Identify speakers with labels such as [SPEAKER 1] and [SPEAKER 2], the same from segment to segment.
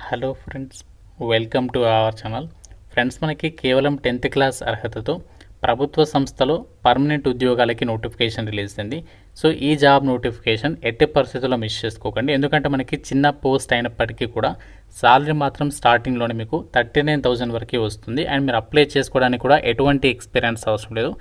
[SPEAKER 1] Hello friends, welcome to our channel. Friends, మనకి కేవలం 10th class అర్హతతో ప్రభుత్వ సంస్థలో పర్మనెంట్ ఉద్యోగాలకి నోటిఫికేషన్ రిలీజ్ అయింది. సో ఈ జాబ్ నోటిఫికేషన్ ఎట్టి పరిస్థితుల్లో మిస్ చేసుకోకండి. ఎందుకంటే మనకి చిన్న పోస్ట్ అయినప్పటికీ కూడా సాలరీ మాత్రం స్టార్టింగ్లోనే మీకు 39,000 వరకు వస్తుంది. అండ్ మీరు అప్లై చేసుకోవడానికి కూడా ఎటువంటి ఎక్స్పీరియన్స్ అవసరం లేదు.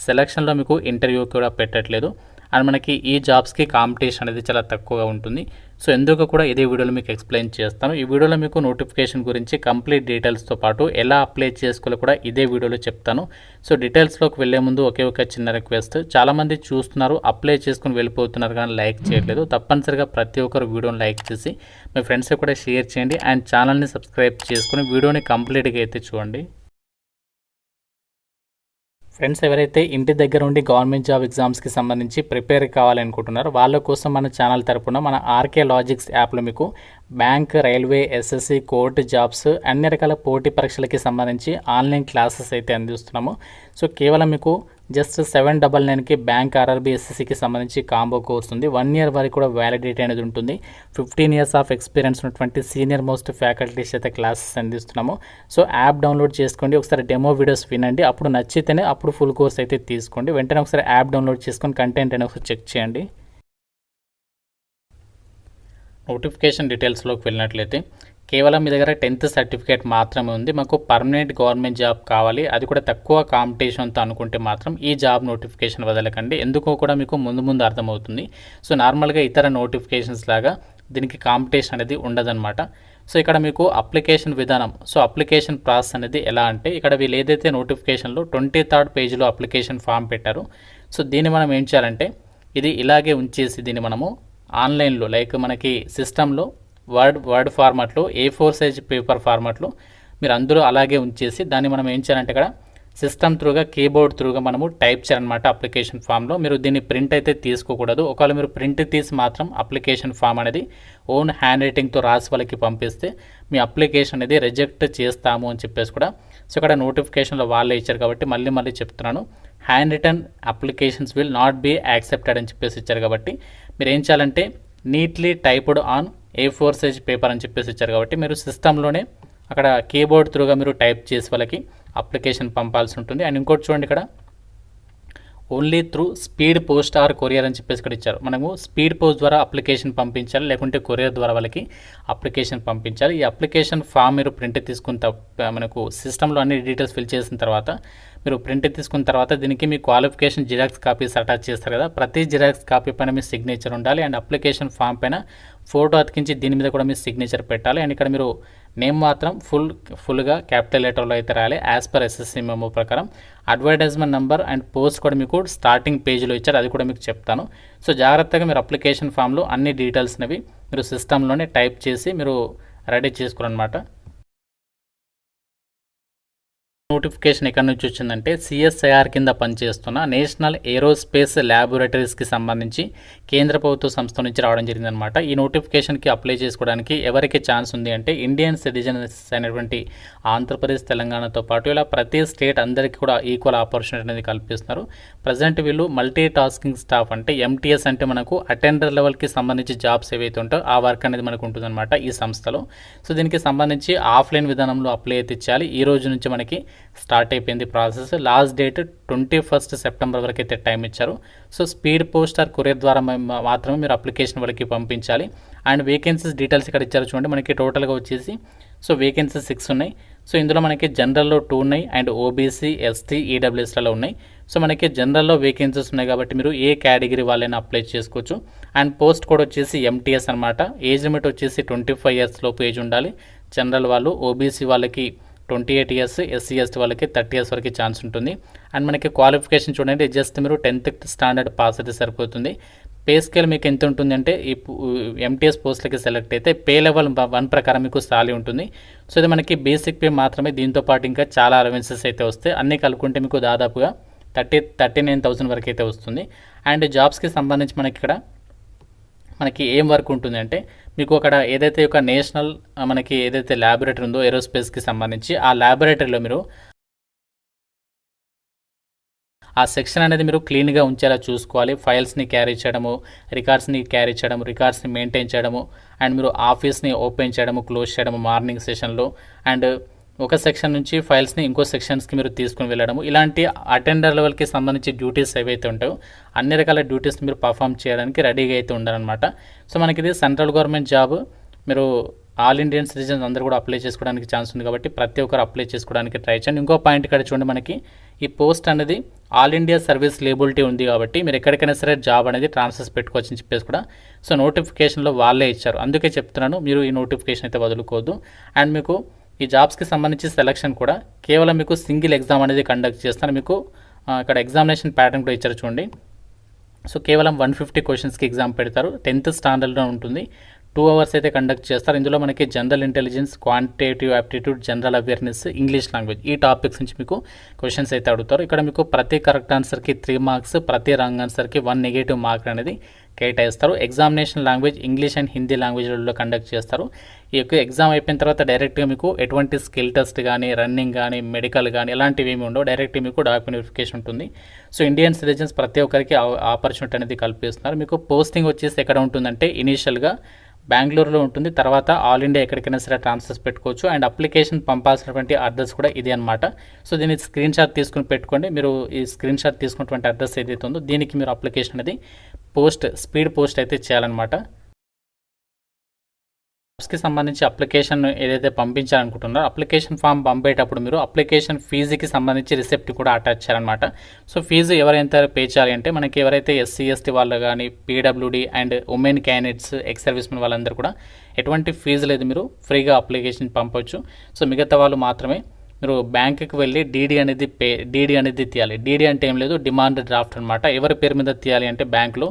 [SPEAKER 1] సెలక్షన్లో మీకు ఇంటర్వ్యూ కూడా పెట్టట్లేదు. అండ్ మనకి ఈ జాబ్స్కి కాంపిటీషన్ అనేది చాలా తక్కువగా ఉంటుంది. సో ఎందుకు కూడా ఇదే వీడియోలో మీకు ఎక్స్ప్లెయిన్ చేస్తాను. ఈ వీడియోలో మీకు నోటిఫికేషన్ గురించి కంప్లీట్ డీటెయిల్స్తో పాటు ఎలా అప్లై చేసుకోవాలో కూడా ఇదే వీడియోలో చెప్తాను. సో డీటెయిల్స్లోకి వెళ్ళే ముందు ఒకే ఒక చిన్న రిక్వెస్ట్. చాలామంది చూస్తున్నారు, అప్లై చేసుకుని వెళ్ళిపోతున్నారు కానీ లైక్ చేయట్లేదు. తప్పనిసరిగా ప్రతి ఒక్కరు వీడియోని లైక్ చేసి మీ ఫ్రెండ్స్కి కూడా షేర్ చేయండి. అండ్ ఛానల్ని సబ్స్క్రైబ్ చేసుకుని వీడియోని కంప్లీట్గా అయితే చూడండి. ఫ్రెండ్స్, ఎవరైతే ఇంటి దగ్గర ఉండి గవర్నమెంట్ జాబ్ ఎగ్జామ్స్కి సంబంధించి ప్రిపేర్ కావాలనుకుంటున్నారో వాళ్ళ కోసం మన ఛానల్ తరపున మన ఆర్కే లాజిక్స్ యాప్లో మీకు bank, railway, SSC, court jobs అన్ని రకాల పోటీ పరీక్షలకి సంబంధించి ఆన్లైన్ క్లాసెస్ అయితే అందిస్తున్నాము. సో కేవలం మీకు జస్ట్ 799కి బ్యాంక్, ఆర్ఆర్బీ, ఎస్ఎస్సికి సంబంధించి కాంబో కోర్స్ ఉంది. 1 year వరకు కూడా వ్యాలిడిటీ అనేది ఉంటుంది. 15 years ఆఫ్ ఎక్స్పీరియన్స్ ఉన్నటువంటి సీనియర్ మోస్ట్ ఫ్యాకల్టీస్ అయితే క్లాసెస్ అందిస్తున్నాము. సో యాప్ డౌన్లోడ్ చేసుకోండి, ఒకసారి డెమో వీడియోస్ వినండి, అప్పుడు నచ్చితేనే అప్పుడు ఫుల్ కోర్స్ అయితే తీసుకోండి. వెంటనే ఒకసారి యాప్ డౌన్లోడ్ చేసుకొని కంటెంట్ అనేది ఒకసారి చెక్ చేయండి. నోటిఫికేషన్ డీటెయిల్స్లోకి వెళ్ళినట్లయితే కేవలం మీ దగ్గర 10th సర్టిఫికేట్ మాత్రమే ఉంది, మాకు పర్మనెంట్ గవర్నమెంట్ జాబ్ కావాలి, అది కూడా తక్కువ కాంపిటీషన్తో అనుకుంటే మాత్రం ఈ జాబ్ నోటిఫికేషన్ వదలకండి. ఎందుకో కూడా మీకు ముందు అర్థమవుతుంది. సో నార్మల్గా ఇతర నోటిఫికేషన్స్ లాగా దీనికి కాంపిటీషన్ అనేది ఉండదన్నమాట. సో ఇక్కడ మీకు అప్లికేషన్ విధానం, సో అప్లికేషన్ ప్రాసెస్ అనేది ఎలా అంటే ఇక్కడ వీళ్ళు ఏదైతే నోటిఫికేషన్లో 23rd పేజీలో అప్లికేషన్ ఫామ్ పెట్టారో, సో దీన్ని మనం ఏం చేయాలంటే ఇది ఇలాగే ఉంచేసి దీన్ని మనము ఆన్లైన్లో లైక్ మనకి సిస్టంలో వర్డ్ ఫార్మాట్లో, A4 సైజ్ పేపర్ ఫార్మాట్లో మీరు అందులో అలాగే ఉంచేసి దాన్ని మనం ఏం చేయాలంటే ఇక్కడ సిస్టమ్ త్రూగా, కీబోర్డ్ త్రూగా మనము టైప్ చేయాలన్నమాట. అప్లికేషన్ ఫామ్లో మీరు దీన్ని ప్రింట్ అయితే తీసుకోకూడదు. ఒకవేళ మీరు ప్రింట్ తీసి మాత్రం అప్లికేషన్ ఫామ్ అనేది ఓన్ హ్యాండ్ రైటింగ్తో రాసి వాళ్ళకి పంపిస్తే మీ అప్లికేషన్ అనేది రిజెక్ట్ చేస్తాము అని చెప్పేసి కూడా సో ఇక్కడ నోటిఫికేషన్లో వాళ్ళే ఇచ్చారు కాబట్టి మళ్ళీ చెప్తున్నాను. Handwritten applications will not be accepted అని చెప్పేసి ఇచ్చారు కాబట్టి మీరు ఏం చేయాలంటే neatly typed on A4 size paper అని చెప్పేసి ఇచ్చారు కాబట్టి మీరు సిస్టంలోనే అక్కడ కీబోర్డ్ త్రూగా మీరు టైప్ చేసి వాళ్ళకి అప్లికేషన్ పంపాల్సి ఉంటుంది. అండ్ ఇంకోటి చూడండి, ఇక్కడ only through speed post or courier అని చెప్పేసి ఇక్కడ ఇచ్చారు. మనము స్పీడ్ పోస్ట్ ద్వారా అప్లికేషన్ పంపించాలి, లేకుంటే కొరియర్ ద్వారా వాళ్ళకి అప్లికేషన్ పంపించాలి. ఈ అప్లికేషన్ ఫామ్ మీరు ప్రింట్ తీసుకున్న మనకు సిస్టంలో అన్ని డీటెయిల్స్ ఫిల్ చేసిన తర్వాత మీరు ప్రింట్ తీసుకున్న తర్వాత దీనికి మీ క్వాలిఫికేషన్ జిరాక్స్ కాపీస్ అటాచ్ చేస్తారు కదా, ప్రతి జిరాక్స్ కాపీ పైన మీ సిగ్నేచర్ ఉండాలి. అండ్ అప్లికేషన్ ఫామ్ పైన ఫోటో అతికించి దీని మీద కూడా మీ సిగ్నేచర్ పెట్టాలి. అండ్ ఇక్కడ మీరు నేమ్ మాత్రం ఫుల్గా క్యాపిటల్ లెటర్లో అయితే రాయాలి యాజ్ పర్ ఎస్ఎస్సి మెమో ప్రకారం. అడ్వర్టైజ్మెంట్ నెంబర్ అండ్ పోస్ట్ కూడా మీకు స్టార్టింగ్ పేజీలో ఇచ్చారు, అది కూడా మీకు చెప్తాను. సో జాగ్రత్తగా మీరు అప్లికేషన్ ఫామ్లో అన్ని డీటెయిల్స్నవి మీరు సిస్టంలోనే టైప్ చేసి మీరు రెడీ చేసుకోరనమాట. నోటిఫికేషన్ ఎక్కడి నుంచి వచ్చిందంటే CSIR కింద పనిచేస్తున్న నేషనల్ ఏరోస్పేస్ ల్యాబొరేటరీస్కి సంబంధించి కేంద్ర ప్రభుత్వ సంస్థ నుంచి రావడం జరిగిందనమాట. ఈ నోటిఫికేషన్కి అప్లై చేసుకోవడానికి ఎవరికి ఛాన్స్ ఉంది అంటే ఇండియన్ సిటిజన్స్ అయినటువంటి ఆంధ్రప్రదేశ్, తెలంగాణతో పాటు ఇలా ప్రతి స్టేట్ అందరికీ కూడా ఈక్వల్ ఆపర్చునిటీ అనేది కల్పిస్తున్నారు. ప్రజెంట్ వీళ్ళు మల్టీ టాస్కింగ్ స్టాఫ్ అంటే MTS అంటే మనకు అటెండర్ లెవెల్కి సంబంధించి జాబ్స్ ఏవైతే ఉంటాయో ఆ వర్క్ అనేది మనకు ఉంటుందన్నమాట ఈ సంస్థలో. సో దీనికి సంబంధించి ఆఫ్లైన్ విధానంలో అప్లై అయితే ఇచ్చాలి. ఈ రోజు నుంచి మనకి స్టార్ట్ అయిపోయింది process. Last date 21st September వరకు అయితే టైం ఇచ్చారు. So speed post or courier ద్వారా మాత్రమే మీరు అప్లికేషన్ వరకు పంపించాలి. అండ్ వేకెన్సీస్ డీటెయిల్స్ ఇక్కడ ఇచ్చారు చూడండి, మనకి టోటల్గా వచ్చేసి సో వేకెన్సీస్ 6 ఉన్నాయి. సో ఇందులో మనకి జనరల్లో 2 ఉన్నాయి అండ్ OBC, ST, EWSలలో ఉన్నాయి. సో మనకి జనరల్లో వేకెన్సీస్ ఉన్నాయి కాబట్టి మీరు ఏ కేటగిరీ వాళ్ళైనా అప్లై చేసుకోవచ్చు. అండ్ పోస్ట్ కోడ్ వచ్చేసి MTS అనమాట. ఏజ్ లిమిట్ వచ్చేసి 25 years లోపు ఏజ్ ఉండాలి. జనరల్ వాళ్ళు, OBC వాళ్ళకి 28 years, SC ST వాళ్ళకి 30 years వరకు ఛాన్స్ ఉంటుంది. అండ్ మనకి క్వాలిఫికేషన్ చూడండి, జస్ట్ మీరు 10th స్టాండర్డ్ పాస్ అయితే సరిపోతుంది. పే స్కేల్ మీకు ఎంత ఉంటుంది అంటే ఈ MTS పోస్ట్లకి సెలెక్ట్ అయితే పే లెవెల్ 1 ప్రకారం మీకు సాలరీ ఉంటుంది. సో ఇది మనకి బేసిక్ పే మాత్రమే, దీంతో పాటు ఇంకా చాలా అలవెన్సెస్ అయితే వస్తాయి. అన్నీ కలుపుకుంటే మీకు దాదాపుగా 39,000 వరకు అయితే వస్తుంది. అండ్ జాబ్స్కి సంబంధించి మనకి ఏం వర్క్ ఉంటుంది అంటే మీకు అక్కడ ఏదైతే ఒక నేషనల్ మనకి ఏదైతే ల్యాబొరేటరీ ఉందో ఏరోస్పేస్కి సంబంధించి ఆ ల్యాబొరేటరీలో మీరు ఆ సెక్షన్ అనేది మీరు క్లీన్గా ఉంచేలా చూసుకోవాలి. ఫైల్స్ని క్యారీ చేయడము, రికార్డ్స్ని మెయింటైన్ చేయడము, అండ్ మీరు ఆఫీస్ని ఓపెన్ చేయడము, క్లోజ్ చేయడము మార్నింగ్ సెషన్లో, అండ్ ఒక సెక్షన్ నుంచి ఫైల్స్ని ఇంకో సెక్షన్స్కి మీరు తీసుకుని వెళ్ళడము, ఇలాంటి అటెండర్ లెవెల్కి సంబంధించి డ్యూటీస్ ఏవైతే ఉంటాయో అన్ని రకాల డ్యూటీస్ని మీరు పర్ఫామ్ చేయడానికి రెడీగా అయితే ఉండాలన్నమాట. సో మనకి ఇది సెంట్రల్ గవర్నమెంట్ జాబ్. మీరు ఆల్ ఇండియన్ సిటిజన్స్ అందరూ కూడా అప్లై చేసుకోవడానికి ఛాన్స్ ఉంది కాబట్టి ప్రతి ఒక్కరు అప్లై చేసుకోవడానికి ట్రై చేయండి. ఇంకో పాయింట్ ఇక్కడ చూడండి, మనకి ఈ పోస్ట్ అనేది ఆల్ ఇండియా సర్వీస్ లేబిలిటీ ఉంది కాబట్టి మీరు ఎక్కడికైనా సరే జాబ్ అనేది ట్రాన్స్ఫర్స్ పెట్టుకోవచ్చు అని చెప్పేసి కూడా సో నోటిఫికేషన్లో వాళ్ళే ఇచ్చారు. అందుకే చెప్తున్నాను, మీరు ఈ నోటిఫికేషన్ అయితే వదులుకోవద్దు. అండ్ మీకు ఈ జాబ్స్కి సంబంధించి సెలక్షన్ కూడా కేవలం మీకు సింగిల్ ఎగ్జామ్ అనేది కండక్ట్ చేస్తాను. మీకు ఇక్కడ ఎగ్జామినేషన్ ప్యాటర్న్ కూడా ఇచ్చారు చూడండి. సో కేవలం 150 క్వశ్చన్స్కి ఎగ్జామ్ పెడతారు. 10th స్టాండర్డ్లో ఉంటుంది. 2 hours అయితే కండక్ట్ చేస్తారు. ఇందులో మనకి general intelligence, quantitative aptitude, general awareness, English language, ఈ టాపిక్స్ నుంచి మీకు క్వశ్చన్స్ అయితే అడుగుతారు. ఇక్కడ మీకు ప్రతి కరెక్ట్ ఆన్సర్కి 3 మార్క్స్, ప్రతి రాంగ్ ఆన్సర్కి 1 నెగిటివ్ మార్క్ అనేది కేటాయిస్తారు. Examination language English and Hindi లాంగ్వేజ్లో కండక్ట్ చేస్తారు. ఈ యొక్క ఎగ్జామ్ అయిపోయిన తర్వాత డైరెక్ట్గా మీకు ఎటువంటి స్కిల్ టెస్ట్ కానీ, రన్నింగ్ కానీ, మెడికల్ కానీ ఇలాంటివి ఏమి ఉండవు. డైరెక్ట్గా మీకు డాక్యుమెంట్ వెరిఫికేషన్ ఉంటుంది. సో ఇండియన్ సిటిజన్స్ ప్రతి ఒక్కరికి ఆపర్చునిటీ అనేది కల్పిస్తున్నారు. మీకు పోస్టింగ్ వచ్చేసి ఎక్కడ ఉంటుందంటే ఇనీషియల్గా బెంగళూరులో ఉంటుంది. తర్వాత ఆల్ ఇండియా ఎక్కడికైనా సరే ట్రాన్స్ఫర్స్ పెట్టుకోవచ్చు. అండ్ అప్లికేషన్ పంపాల్సినటువంటి అడ్రస్ కూడా ఇది అనమాట. సో దీన్ని స్క్రీన్ షాట్ తీసుకుని పెట్టుకోండి. మీరు ఈ స్క్రీన్ షాట్ తీసుకున్నటువంటి అడ్రస్ ఏదైతే ఉందో దీనికి మీరు అప్లికేషన్ అనేది స్పీడ్ పోస్ట్ అయితే చేయాలన్నమాట. జాబ్స్కి సంబంధించి అప్లికేషన్ ఏదైతే పంపించాలనుకుంటున్నారో అప్లికేషన్ ఫామ్ పంపేటప్పుడు మీరు అప్లికేషన్ ఫీజుకి సంబంధించి రిసిప్ట్ కూడా అటాచ్ చేయాలన్నమాట. సో ఫీజు ఎవరైతే పే చేయాలి అంటే మనకి ఎవరైతే SC ST వాళ్ళు కానీ, PWD and women candidates, ex servicemen వాళ్ళందరూ కూడా ఎటువంటి ఫీజు లేదు, మీరు ఫ్రీగా అప్లికేషన్ పంపవచ్చు. సో మిగతా వాళ్ళు మాత్రమే మీరు బ్యాంకుకి వెళ్ళి డీడీ అనేది తీయాలి. డీడీ అంటే ఏం లేదు, డిమాండ్ డ్రాఫ్ట్ అనమాట. ఎవరి పేరు మీద తీయాలి అంటే బ్యాంకులో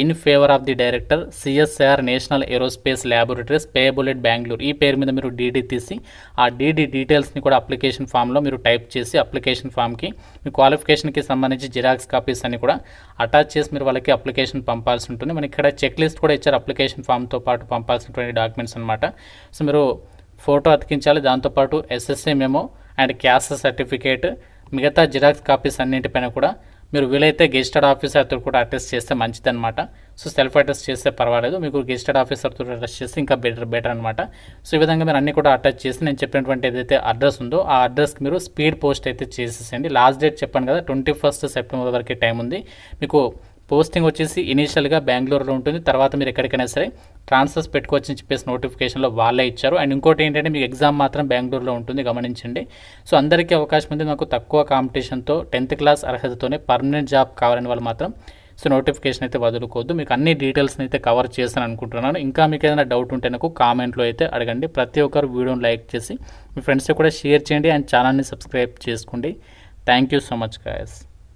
[SPEAKER 1] in favour of the director CSIR national aerospace laboratories payable at Bengaluru, ఈ పేరు మీద మీరు డీడీ తీసి ఆ డీడీ డీటెయిల్స్ని కూడా అప్లికేషన్ ఫామ్లో మీరు టైప్ చేసి అప్లికేషన్ ఫామ్కి మీ క్వాలిఫికేషన్కి సంబంధించి జిరాక్స్ కాపీస్ అన్ని కూడా అటాచ్ చేసి మీరు వాళ్ళకి అప్లికేషన్ పంపాల్సి ఉంటుంది. మనకి ఇక్కడ చెక్ లిస్ట్ కూడా ఇచ్చారు అప్లికేషన్ ఫామ్తో పాటు పంపాల్సినటువంటి డాక్యుమెంట్స్ అనమాట. సో మీరు ఫోటో అతికించాలి, దాంతోపాటు SSC memo and caste certificate, మిగతా జిరాక్స్ కాపీస్ అన్నింటిపైన కూడా మీరు వీలైతే గెజిటెడ్ ఆఫీసర్తో కూడా అటెస్ట్ చేస్తే మంచిదన్నమాట. సో సెల్ఫ్ అటెస్ట్ చేస్తే పర్వాలేదు, మీకు గెజిటెడ్ ఆఫీసర్తో అటెస్ట్ చేస్తే ఇంకా బెటర్ అనమాట. సో ఈ విధంగా మీరు అన్ని కూడా అటాచ్ చేసి నేను చెప్పినటువంటి ఏదైతే అడ్రస్ ఉందో ఆ అడ్రస్కి మీరు స్పీడ్ పోస్ట్ అయితే చేసేసేయండి. లాస్ట్ డేట్ చెప్పాను కదా, 21st September వరకు టైం ఉంది. మీకు పోస్టింగ్ వచ్చేసి ఇనీషియల్గా బెంగళూరులో ఉంటుంది. తర్వాత మీరు ఎక్కడికైనా సరే ట్రాన్స్ఫర్స్ పెట్టుకోవచ్చు అని చెప్పేసి నోటిఫికేషన్లో వాళ్ళే ఇచ్చారు. అండ్ ఇంకోటి ఏంటంటే మీకు ఎగ్జామ్ మాత్రం బెంగళూరులో ఉంటుంది, గమనించండి. సో అందరికీ అవకాశం ఉంది. నాకు తక్కువ కాంపిటీషన్తో 10th క్లాస్ అర్హతతోనే పర్మనెంట్ జాబ్ కావాలని వాళ్ళు మాత్రం సో నోటిఫికేషన్ అయితే వదులుకోవద్దు. మీకు అన్ని డీటెయిల్స్ని అయితే కవర్ చేస్తాను అనుకుంటున్నాను. ఇంకా మీకు ఏదైనా డౌట్ ఉంటే నాకు కామెంట్లో అయితే అడగండి. ప్రతి ఒక్కరు వీడియోని లైక్ చేసి మీ ఫ్రెండ్స్కి కూడా షేర్ చేయండి అండ్ ఛానల్ని సబ్స్క్రైబ్ చేసుకోండి. Thank you so much guys.